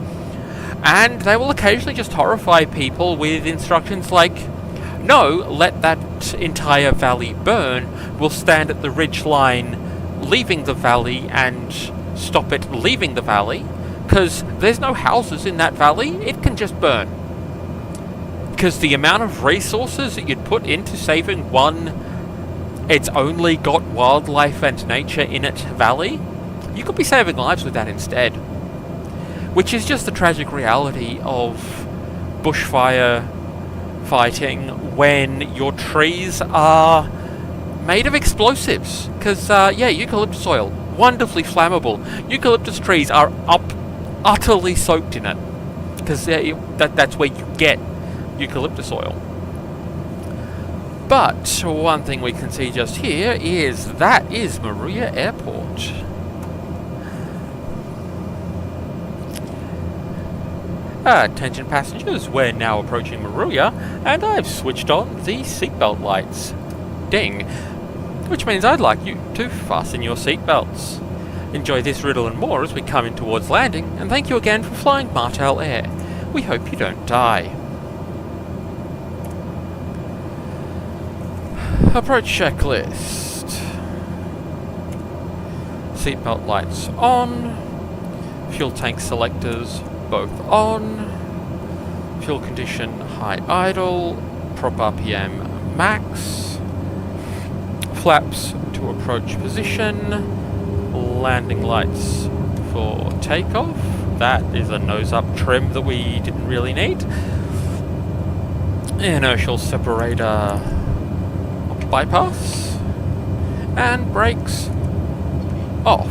and they will occasionally just horrify people with instructions like, no, let that entire valley burn, we'll stand at the ridge line leaving the valley and stop it leaving the valley, because there's no houses in that valley, it can just burn. Because the amount of resources that you'd put into saving one, it's only got wildlife and nature in it valley, you could be saving lives with that instead. Which is just the tragic reality of bushfire fighting when your trees are made of explosives. Because, eucalyptus oil, wonderfully flammable. Eucalyptus trees are utterly soaked in it. Because that's where you get eucalyptus oil. But one thing we can see just here is that is Moruya Airport. Attention passengers, we're now approaching Moruya, and I've switched on the seatbelt lights. Ding. Which means I'd like you to fasten your seatbelts. Enjoy this riddle and more as we come in towards landing, and thank you again for flying Martel Air. We hope you don't die. Approach checklist. Seatbelt lights on. Fuel tank selectors both on. Fuel condition high idle. Prop RPM max. Flaps to approach position. Landing lights for takeoff. That is a nose-up trim that we didn't really need. Inertial separator bypass. And brakes off.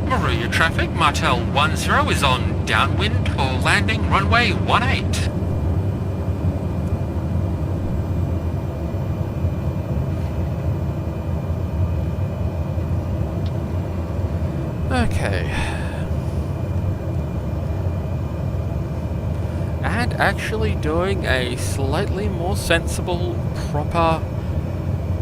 Moruya traffic, Martel 10 is on downwind or landing runway 18. Okay. And actually doing a slightly more sensible, proper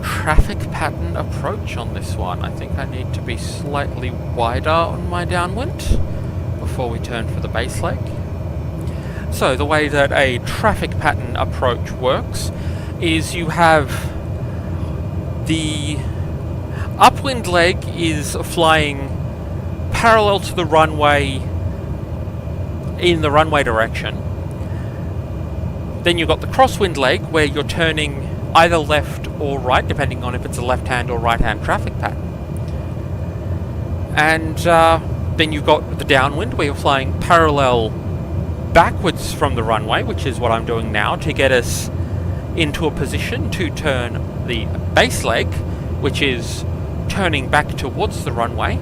traffic pattern approach on this one. I think I need to be slightly wider on my downwind before we turn for the base leg. So the way that a traffic pattern approach works is you have the upwind leg is flying parallel to the runway in the runway direction. Then you've got the crosswind leg where you're turning either left or right, depending on if it's a left-hand or right-hand traffic pattern. And then you've got the downwind where you're flying parallel backwards from the runway, which is what I'm doing now, to get us into a position to turn the base leg, which is turning back towards the runway.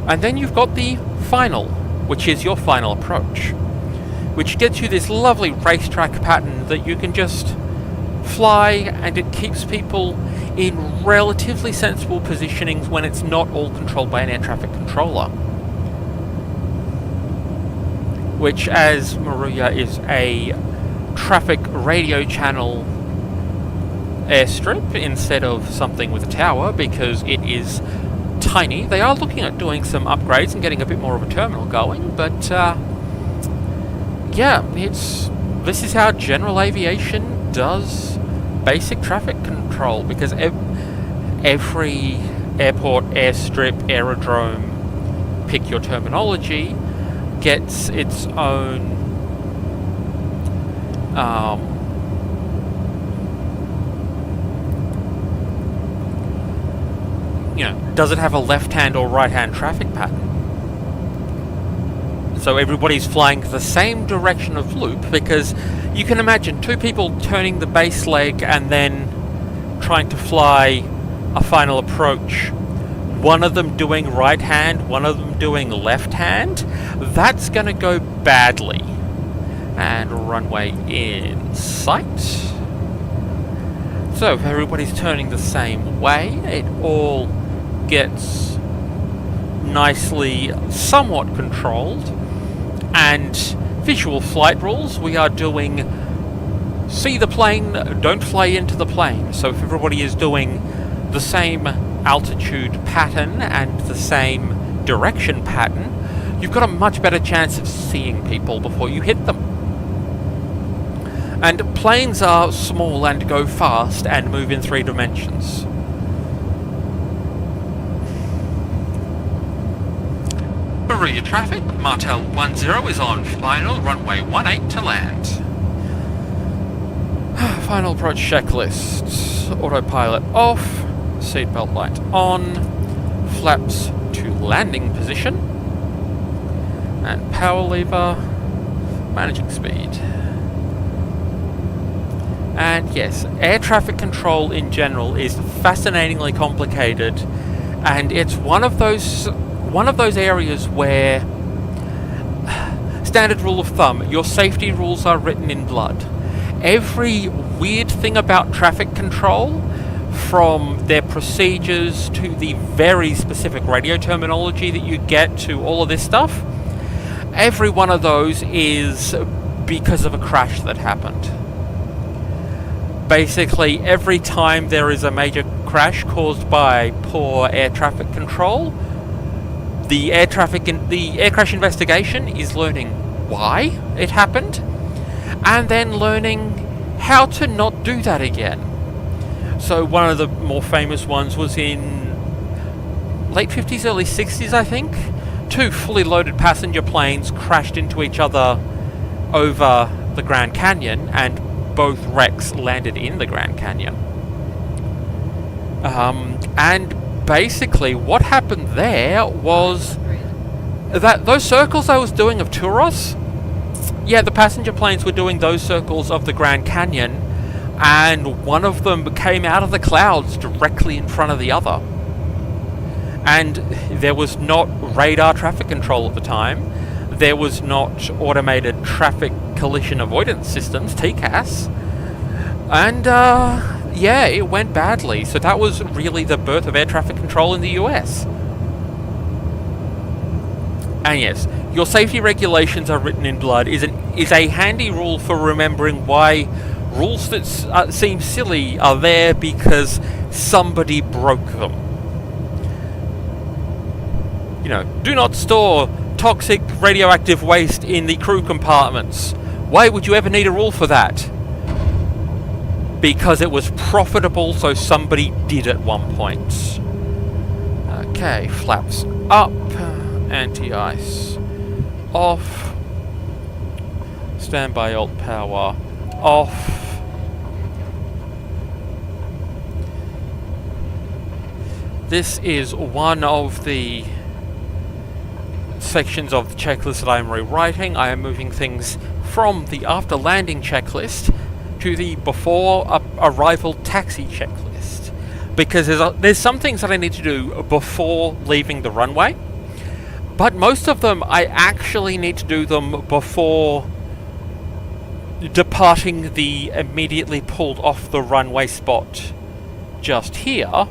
And then you've got the final, which is your final approach, which gets you this lovely racetrack pattern that you can just fly, and it keeps people in relatively sensible positionings when it's not all controlled by an air traffic controller. Which, as Moruya is a traffic radio channel airstrip instead of something with a tower, because it is tiny. They are looking at doing some upgrades and getting a bit more of a terminal going, but yeah, this is how general aviation does basic traffic control, because every airport, airstrip, aerodrome, pick your terminology, gets its own does it have a left-hand or right-hand traffic pattern? So everybody's flying the same direction of loop, because you can imagine two people turning the base leg and then trying to fly a final approach, one of them doing right hand, one of them doing left hand. That's going to go badly. And runway in sight. So if everybody's turning the same way, it all gets nicely somewhat controlled. And visual flight rules, we are doing see the plane, don't fly into the plane. So if everybody is doing the same altitude pattern and the same direction pattern, you've got a much better chance of seeing people before you hit them. And planes are small and go fast and move in 3 dimensions. Moruya traffic, Martel 10 is on final runway 18 to land. Final approach checklist. Autopilot off, seatbelt light on, flaps to landing position, and power lever, managing speed. And yes, air traffic control in general is fascinatingly complicated, and it's one of those areas where, standard rule of thumb, your safety rules are written in blood. Every weird thing about traffic control, from their procedures to the very specific radio terminology that you get to all of this stuff, every one of those is because of a crash that happened. Basically, every time there is a major crash caused by poor air traffic control, the air crash investigation is learning why it happened, and then learning how to not do that again. So one of the more famous ones was in late 50s, early 60s, I think. 2 fully loaded passenger planes crashed into each other over the Grand Canyon, and both wrecks landed in the Grand Canyon. And basically what happened there was that those circles I was doing of Touros, yeah, the passenger planes were doing those circles of the Grand Canyon, and one of them came out of the clouds directly in front of the other. And there was not radar traffic control at the time. There was not automated traffic collision avoidance systems, TCAS. And yeah, it went badly. So that was really the birth of air traffic control in the US. And yes, your safety regulations are written in blood is a handy rule for remembering why rules that seem silly are there because somebody broke them. You know, do not store toxic radioactive waste in the crew compartments. Why would you ever need a rule for that? Because it was profitable, so somebody did at one point. Okay, flaps up, anti-ice off, standby alt power off. This is one of the sections of the checklist that I am rewriting. I am moving things from the after landing checklist to the before arrival taxi checklist, because there's some things that I need to do before leaving the runway, but most of them I actually need to do them before departing the immediately pulled off the runway spot just here.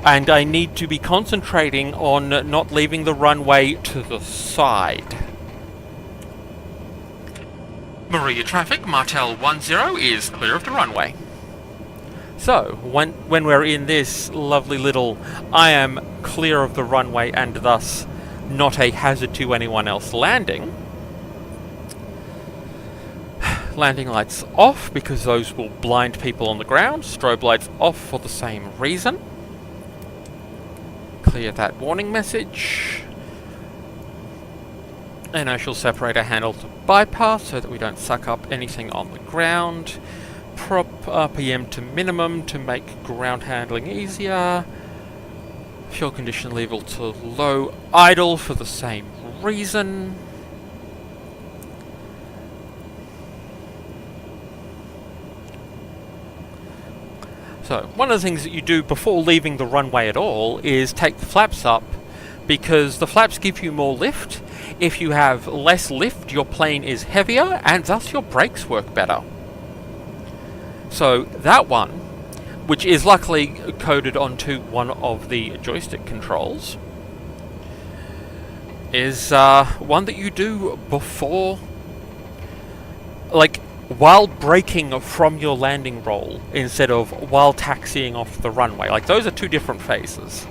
And I need to be concentrating on not leaving the runway to the side. Moruya traffic, Martel 10 is clear of the runway. So, when we're in this lovely little I am clear of the runway and thus not a hazard to anyone else landing, landing lights off because those will blind people on the ground, strobe lights off for the same reason. Clear that warning message. And I shall separate a handle to bypass so that we don't suck up anything on the ground. Prop RPM to minimum to make ground handling easier. Fuel condition level to low idle for the same reason. So, one of the things that you do before leaving the runway at all is take the flaps up, because the flaps give you more lift. If you have less lift, your plane is heavier, and thus your brakes work better. So, that one, which is luckily coded onto one of the joystick controls, is one that you do before, like, while braking from your landing roll instead of while taxiing off the runway. Like, those are two different phases.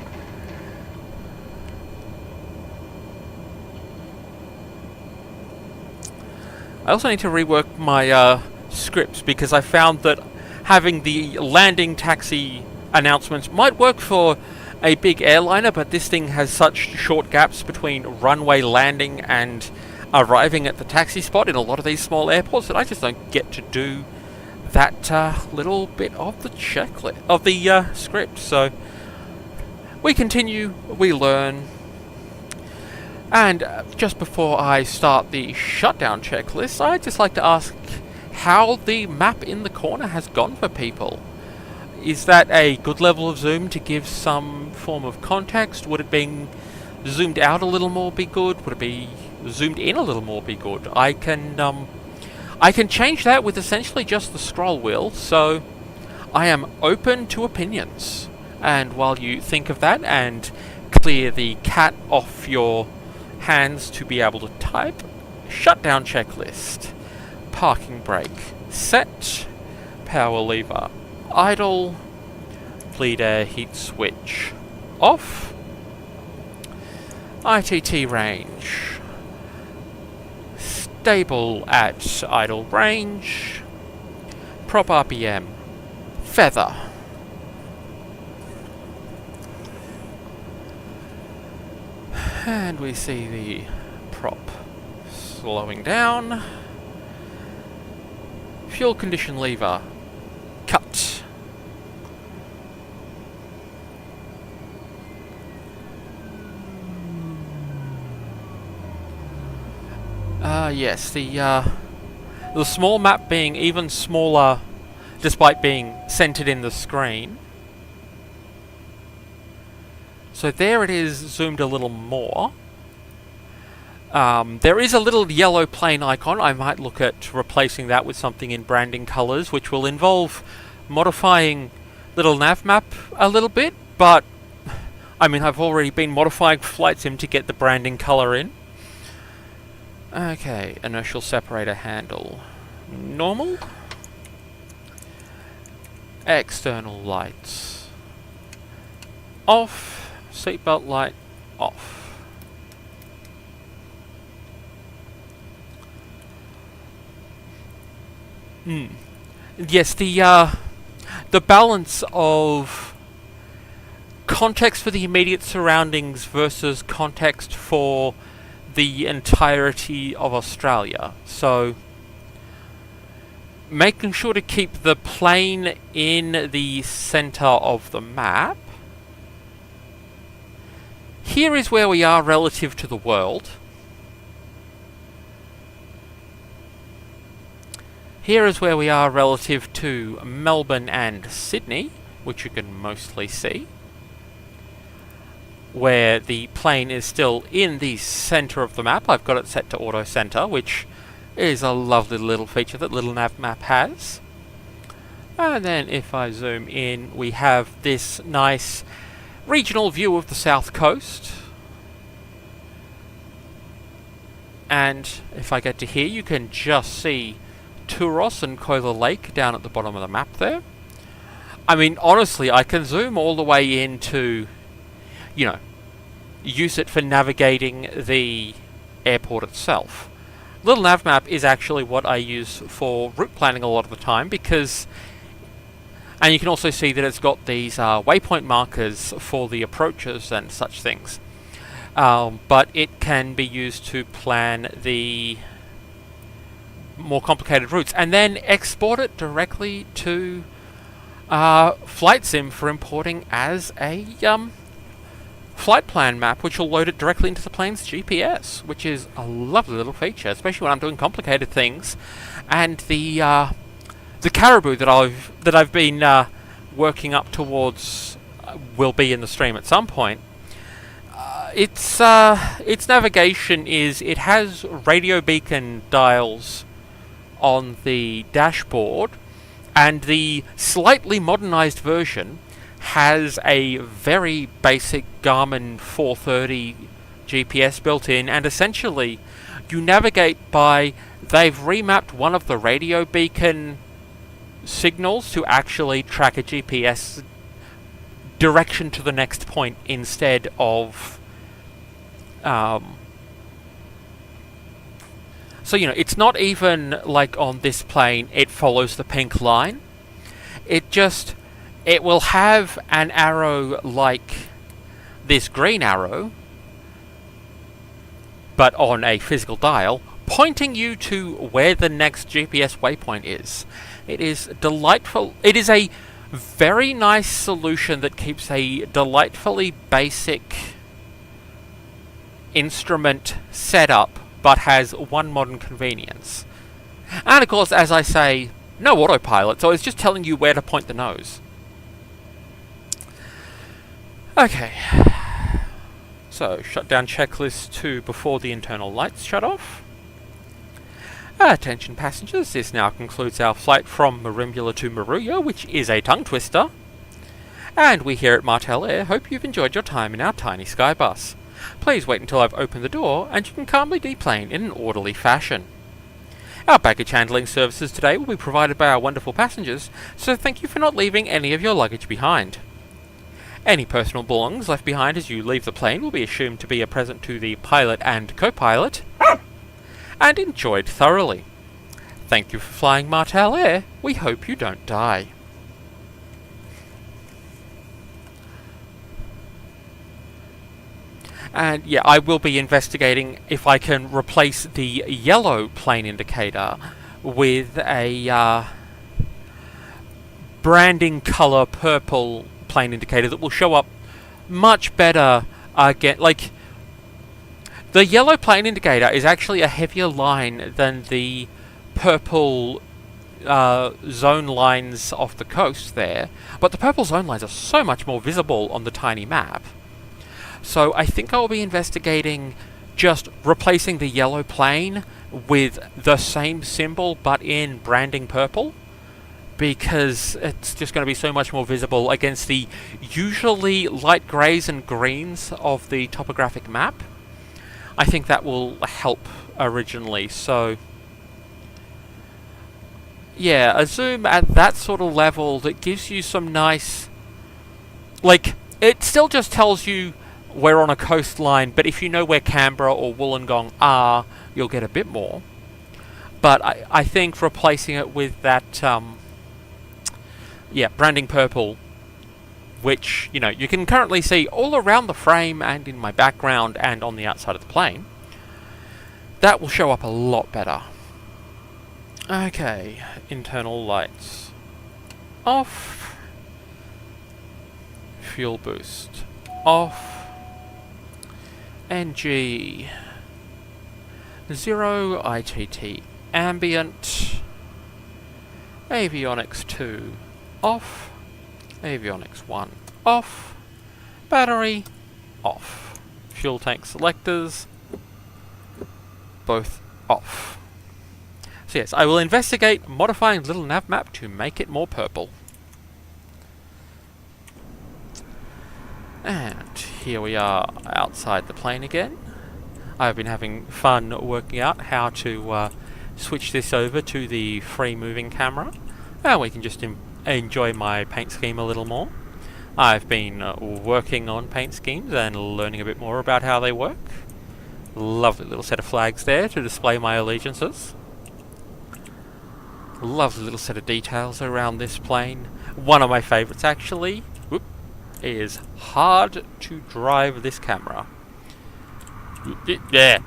I also need to rework my scripts, because I found that having the landing taxi announcements might work for a big airliner, but this thing has such short gaps between runway landing and arriving at the taxi spot in a lot of these small airports that I just don't get to do that little bit of the checklist, of the script. So we continue, we learn, and just before I start the shutdown checklist, I'd just like to ask how the map in the corner has gone for people. Is that a good level of zoom to give some form of context? Would it be zoomed out a little more be good? Would it be zoomed in a little more be good? I can change that with essentially just the scroll wheel, so I am open to opinions. And while you think of that and clear the cat off your hands to be able to type, shutdown checklist. Parking brake set, power lever idle, bleed air heat switch off, ITT range stable at idle range, prop RPM feather, and we see the prop slowing down. Fuel condition lever cut. Yes, the small map being even smaller despite being centered in the screen. So there it is, zoomed a little more. There is a little yellow plane icon. I might look at replacing that with something in branding colors, which will involve modifying little nav map a little bit, but I mean, I've already been modifying flight sim to get the branding colour in. Okay, inertial separator handle. Normal. External lights. Off. Seatbelt light off. Yes, the balance of context for the immediate surroundings versus context for the entirety of Australia. So, making sure to keep the plane in the centre of the map. Here is where we are relative to the world. Here is where we are relative to Melbourne and Sydney, which you can mostly see, where the plane is still in the centre of the map. I've got it set to auto centre, which is a lovely little feature that Little Nav Map has. And then if I zoom in, we have this nice regional view of the south coast. And if I get to here, you can just see Turos and Koila Lake down at the bottom of the map there. I mean, honestly, I can zoom all the way into, use it for navigating the airport itself. Little Nav Map is actually what I use for route planning a lot of the time, because, and you can also see that it's got these waypoint markers for the approaches and such things. But it can be used to plan the more complicated routes, and then export it directly to Flight Sim for importing as a flight plan map, which will load it directly into the plane's GPS, which is a lovely little feature, especially when I'm doing complicated things. And the caribou that I've been working up towards will be in the stream at some point. Its navigation is, it has radio beacon dials on the dashboard, and the slightly modernized version has a very basic Garmin 430 GPS built in, and essentially you navigate by, they've remapped one of the radio beacon signals to actually track a GPS direction to the next point instead of so, it's not even like on this plane it follows the pink line. It will have an arrow like this green arrow, but on a physical dial, pointing you to where the next GPS waypoint is. It is delightful. It is a very nice solution that keeps a delightfully basic instrument setup, but has one modern convenience. And of course, as I say, no autopilot, so it's just telling you where to point the nose. Okay. So, shutdown checklist 2 before the internal lights shut off. Attention passengers, this now concludes our flight from Merimbula to Moruya, which is a tongue twister. And we here at Martel Air hope you've enjoyed your time in our tiny sky bus. Please wait until I've opened the door and you can calmly deplane in an orderly fashion. Our baggage handling services today will be provided by our wonderful passengers, so thank you for not leaving any of your luggage behind. Any personal belongings left behind as you leave the plane will be assumed to be a present to the pilot and co-pilot, and enjoyed thoroughly. Thank you for flying Martel Air. We hope you don't die. And yeah, I will be investigating if I can replace the yellow plane indicator with a branding color purple plane indicator that will show up much better again. Like, the yellow plane indicator is actually a heavier line than the purple zone lines off the coast there, but the purple zone lines are so much more visible on the tiny map. So I think I will be investigating just replacing the yellow plane with the same symbol but in branding purple, because it's just going to be so much more visible against the usually light greys and greens of the topographic map. I think that will help originally. So yeah, a zoom at that sort of level that gives you some nice, like, it still just tells you we're on a coastline, but if you know where Canberra or Wollongong are, you'll get a bit more. But I think replacing it with that branding purple, which, you know, you can currently see all around the frame and in my background and on the outside of the plane, that will show up a lot better. Okay, internal lights off, fuel boost off, NG 0, ITT ambient, avionics 2 off, avionics 1 off, battery off, fuel tank selectors both off. So yes, I will investigate modifying little nav map to make it more purple. And here we are outside the plane again. I've been having fun working out how to switch this over to the free moving camera, and we can just enjoy my paint scheme a little more. I've been working on paint schemes and learning a bit more about how they work. Lovely little set of flags there to display my allegiances. Lovely little set of details around this plane. One of my favourites actually. Whoop, it is hard to drive this camera. Yeah.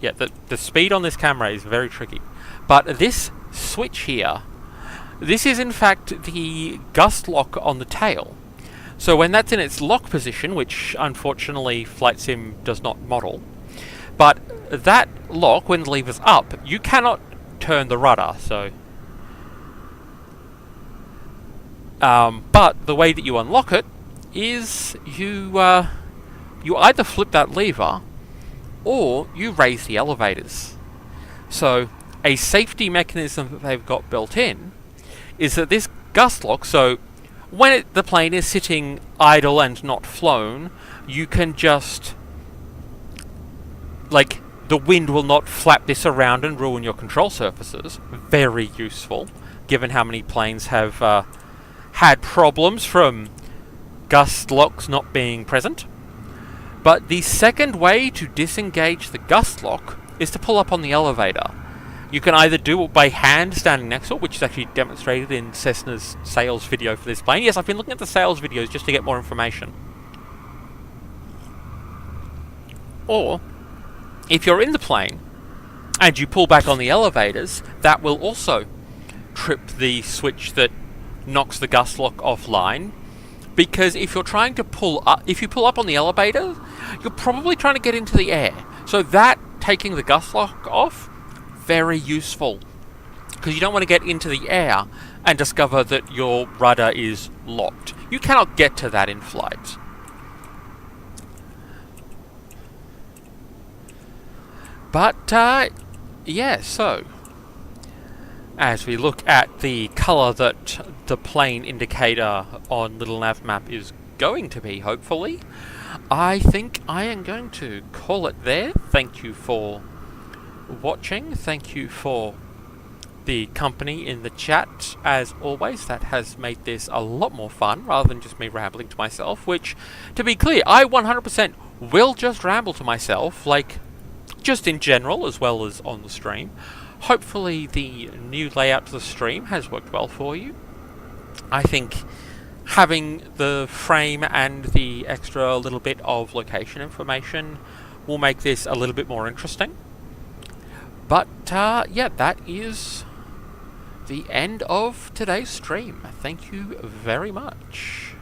Yeah, the speed on this camera is very tricky. But this switch here, this is in fact the gust lock on the tail. So when that's in its lock position, which unfortunately Flight Sim does not model, but that lock, when the lever's up, you cannot turn the rudder, so... but the way that you unlock it is you either flip that lever or you raise the elevators. So a safety mechanism that they've got built in is that this gust lock, so when the plane is sitting idle and not flown, you can just, like, the wind will not flap this around and ruin your control surfaces. Very useful, given how many planes have had problems from gust locks not being present. But the second way to disengage the gust lock is to pull up on the elevator. You can either do it by hand standing next to it, which is actually demonstrated in Cessna's sales video for this plane. Yes, I've been looking at the sales videos just to get more information. Or, if you're in the plane and you pull back on the elevators, that will also trip the switch that knocks the gust lock offline. Because if you're trying to pull up, if you pull up on the elevator, you're probably trying to get into the air. So that, taking the gust lock off, very useful. Because you don't want to get into the air and discover that your rudder is locked. You cannot get to that in flight. But, yeah, so as we look at the colour that the plane indicator on Little Nav Map is going to be, hopefully, I think I am going to call it there. Thank you for watching. Thank you for the company in the chat. As always, that has made this a lot more fun rather than just me rambling to myself, which, to be clear, I 100% will just ramble to myself, like, just in general as well as on the stream. Hopefully the new layout to the stream has worked well for you. I think having the frame and the extra little bit of location information will make this a little bit more interesting. But yeah, that is the end of today's stream. Thank you very much.